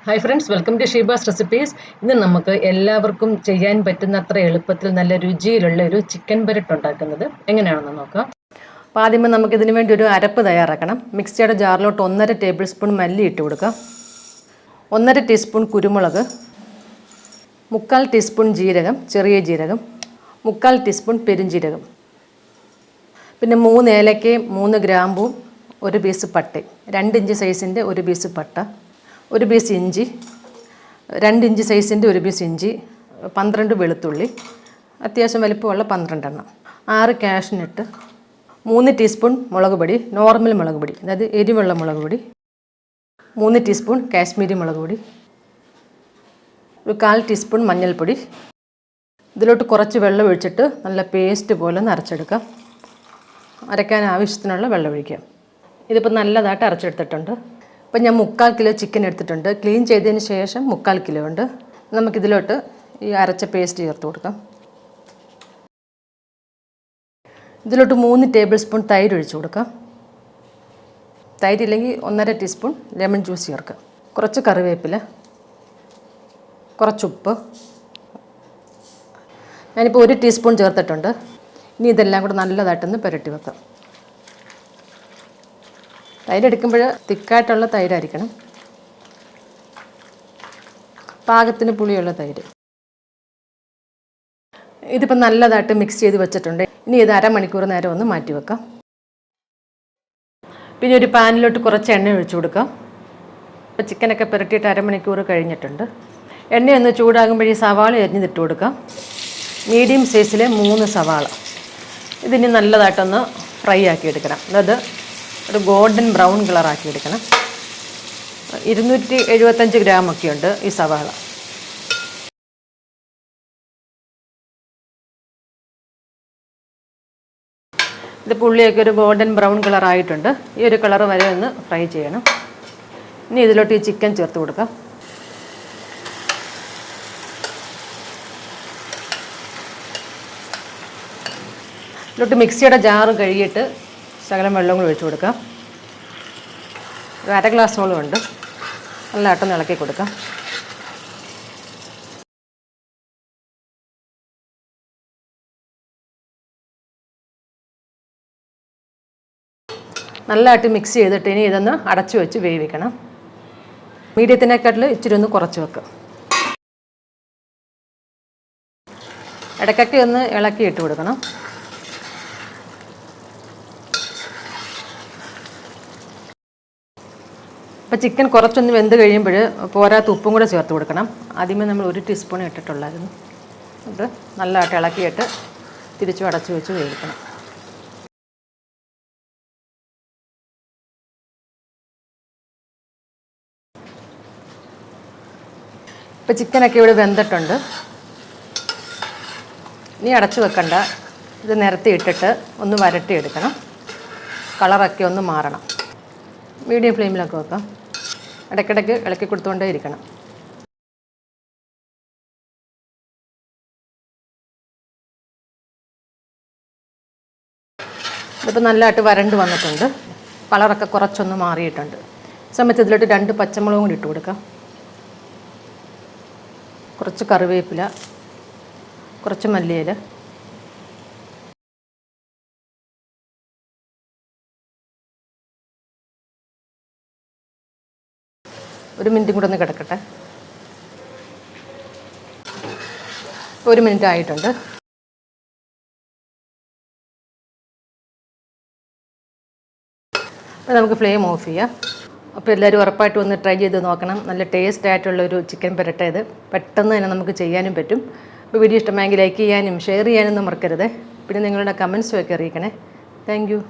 Hi friends, welcome to Sheeba's recipes. ഇന്ന് നമുക്ക് എല്ലാവർക്കും ചെയ്യാൻ പറ്റുന്ന അത്ര എളുപ്പത്തിൽ നല്ല രുചിയിലുള്ള ഒരു ചിക്കൻ പെരട്ട് ഉണ്ടാക്കുന്നത് എങ്ങനെയാണെന്ന് നോക്കാം. അപ്പോൾ ആദ്യമേ നമുക്ക് ഇതിനു വേണ്ടി ഒരു അരപ്പ് തയ്യാറാക്കണം. മിക്സിയുടെ ജാറിലോട്ട് 1.5 ടേബിൾ സ്പൂൺ മല്ലി ഇട്ട് കൊടുക്കാം, 1.5 ടീസ്പൂൺ കുരുമുളക്, 3/4 ടീസ്പൂൺ ജീരകം, ചെറിയ ജീരകം, 3/4 ടീസ്പൂൺ പെരുംജീരകം, പിന്നെ 3 ഏലക്കയും 3 ഗ്രാമ്പും, 1 പീസ് പട്ടയും, 2 ഇഞ്ച് സൈസിൻ്റെ 1 പീസ് പട്ട, 1 പീസ് ഇഞ്ചി, 2 ഇഞ്ച് സൈസിൻ്റെ 1 പീസ് ഇഞ്ചി, 12 വെളുത്തുള്ളി, അത്യാവശ്യം വലിപ്പമുള്ള 12 എണ്ണം, 6 കാഷ്നട്ട്, 3 ടീസ്പൂൺ മുളക് പൊടി, നോർമൽ മുളക് പൊടി, അതായത് എരിവുള്ള മുളക് പൊടി, 3 ടീസ്പൂൺ കാശ്മീരി മുളക് പൊടി, ഒരു 1/4 ടീസ്പൂൺ മഞ്ഞൾപ്പൊടി. ഇതിലോട്ട് കുറച്ച് വെള്ളം ഒഴിച്ചിട്ട് നല്ല പേസ്റ്റ് പോലെ ഒന്ന് അരച്ചെടുക്കാം. അരയ്ക്കാൻ ആവശ്യത്തിനുള്ള വെള്ളം ഒഴിക്കാം. ഇതിപ്പോൾ നല്ലതായിട്ട് അരച്ചെടുത്തിട്ടുണ്ട്. ഇപ്പം ഞാൻ 3/4 കിലോ ചിക്കൻ എടുത്തിട്ടുണ്ട്. ക്ലീൻ ചെയ്തതിന് ശേഷം 3/4 കിലോ ഉണ്ട്. നമുക്കിതിലോട്ട് ഈ അരച്ച പേസ്റ്റ് ചേർത്ത് കൊടുക്കാം. ഇതിലോട്ട് 3 ടേബിൾ സ്പൂൺ തൈര് ഒഴിച്ച് കൊടുക്കാം. തൈര് ഇല്ലെങ്കിൽ 1.5 ടീസ്പൂൺ ലെമൺ ജ്യൂസ് ചേർക്കാം. കുറച്ച് കറിവേപ്പില, കുറച്ച് ഉപ്പ്. ഞാനിപ്പോൾ 1 ടീസ്പൂൺ ചേർത്തിട്ടുണ്ട്. ഇനി ഇതെല്ലാം കൂടെ നല്ലതായിട്ടൊന്ന് പുരട്ടി വെക്കാം. തൈര് എടുക്കുമ്പോൾ തിക്കായിട്ടുള്ള തൈരായിരിക്കണം, പാകത്തിന് പുളിയുള്ള തൈര്. ഇതിപ്പോൾ നല്ലതായിട്ട് മിക്സ് ചെയ്ത് വെച്ചിട്ടുണ്ട്. ഇനി ഇത് അരമണിക്കൂർ നേരം ഒന്ന് മാറ്റി വെക്കാം. പിന്നെ ഒരു പാനിലോട്ട് കുറച്ച് എണ്ണ ഒഴിച്ചു കൊടുക്കാം. ഇപ്പോൾ ചിക്കനൊക്കെ പുരട്ടിയിട്ട് അരമണിക്കൂർ കഴിഞ്ഞിട്ടുണ്ട്. എണ്ണയൊന്ന് ചൂടാകുമ്പോൾ ഈ സവാള അരിഞ്ഞിട്ട് കൊടുക്കാം. മീഡിയം സൈസിലെ 3 സവാള. ഇതിന് നല്ലതായിട്ടൊന്ന് ഫ്രൈ ആക്കി എടുക്കണം. അതായത് ഒരു ഗോൾഡൻ ബ്രൗൺ കളറാക്കി എടുക്കണം. 275 ഗ്രാമൊക്കെ ഉണ്ട് ഈ സവാള. ഇത് പുള്ളിയൊക്കെ ഒരു ഗോൾഡൻ ബ്രൗൺ കളറായിട്ടുണ്ട്. ഈ ഒരു കളർ വരെ ഒന്ന് ഫ്രൈ ചെയ്യണം. ഇനി ഇതിലോട്ട് ഈ ചിക്കൻ ചേർത്ത് കൊടുക്കാം. ഇതിലോട്ട് മിക്സിയുടെ ജാറ് കഴുകിയിട്ട് ശകലം വെള്ളം കൂടി ഒഴിച്ച് കൊടുക്കാം. ഒരു 1/2 ഗ്ലാസ്സോളം ഉണ്ട്. നല്ലതായിട്ടൊന്ന് ഇളക്കി കൊടുക്കാം. നല്ലതായിട്ട് മിക്സ് ചെയ്തിട്ട് ഇനി ഇതൊന്ന് അടച്ചു വെച്ച് വേവിക്കണം. മീഡിയത്തിനെക്കാട്ടിൽ ഇച്ചിരി ഒന്ന് കുറച്ച് വെക്കാം. ഇടയ്ക്കൊക്കെ ഒന്ന് ഇളക്കി ഇട്ട് കൊടുക്കണം. അപ്പോൾ ചിക്കൻ കുറച്ചൊന്ന് വെന്ത് കഴിയുമ്പോൾ പോരാത്ത ഉപ്പും കൂടെ ചേർത്ത് കൊടുക്കണം. ആദ്യമേ നമ്മൾ 1 ടീസ്പൂൺ ഇട്ടിട്ടുള്ളായിരുന്നു. ഇത് നല്ലതായിട്ട് ഇളക്കിയിട്ട് തിരിച്ചും അടച്ചു വെച്ച് വേവിക്കണം. ഇപ്പോൾ ചിക്കനൊക്കെ ഇവിടെ വെന്തിട്ടുണ്ട്. ഇനി അടച്ചു വെക്കണ്ട. ഇത് നിരത്തി ഇട്ടിട്ട് ഒന്ന് വരട്ടിയെടുക്കണം. കളറൊക്കെ ഒന്ന് മാറണം. മീഡിയം ഫ്ലെയിമിലൊക്കെ വെക്കാം. ഇടയ്ക്കിടയ്ക്ക് ഇളക്കി കൊടുത്തുകൊണ്ടേ ഇരിക്കണം. ഇതിപ്പോൾ നല്ലതായിട്ട് വരണ്ട് വന്നിട്ടുണ്ട്. കളറൊക്കെ കുറച്ചൊന്ന് മാറിയിട്ടുണ്ട്. സമയത്ത് ഇതിലോട്ട് 2 പച്ചമുളകും കൂടി ഇട്ട് കൊടുക്കാം. കുറച്ച് കറിവേപ്പില, കുറച്ച് മല്ലിയില, ഒരു മിനിറ്റും കൂടെ ഒന്ന് കിടക്കട്ടെ. 1 മിനിറ്റ് ആയിട്ടുണ്ട്. അപ്പോൾ നമുക്ക് ഫ്ലെയിം ഓഫ് ചെയ്യാം. അപ്പോൾ എല്ലാവരും ഉറപ്പായിട്ട് ഒന്ന് ട്രൈ ചെയ്ത് നോക്കണം. നല്ല ടേസ്റ്റ് ആയിട്ടുള്ളൊരു ചിക്കൻ പെരട്ട. ഇത് പെട്ടെന്ന് തന്നെ നമുക്ക് ചെയ്യാനും പറ്റും. അപ്പോൾ വീഡിയോ ഇഷ്ടമായെങ്കിൽ ലൈക്ക് ചെയ്യാനും ഷെയർ ചെയ്യാനും മറക്കരുത്. പിന്നെ നിങ്ങളുടെ കമൻസും ഒക്കെ അറിയിക്കണേ. Thank you.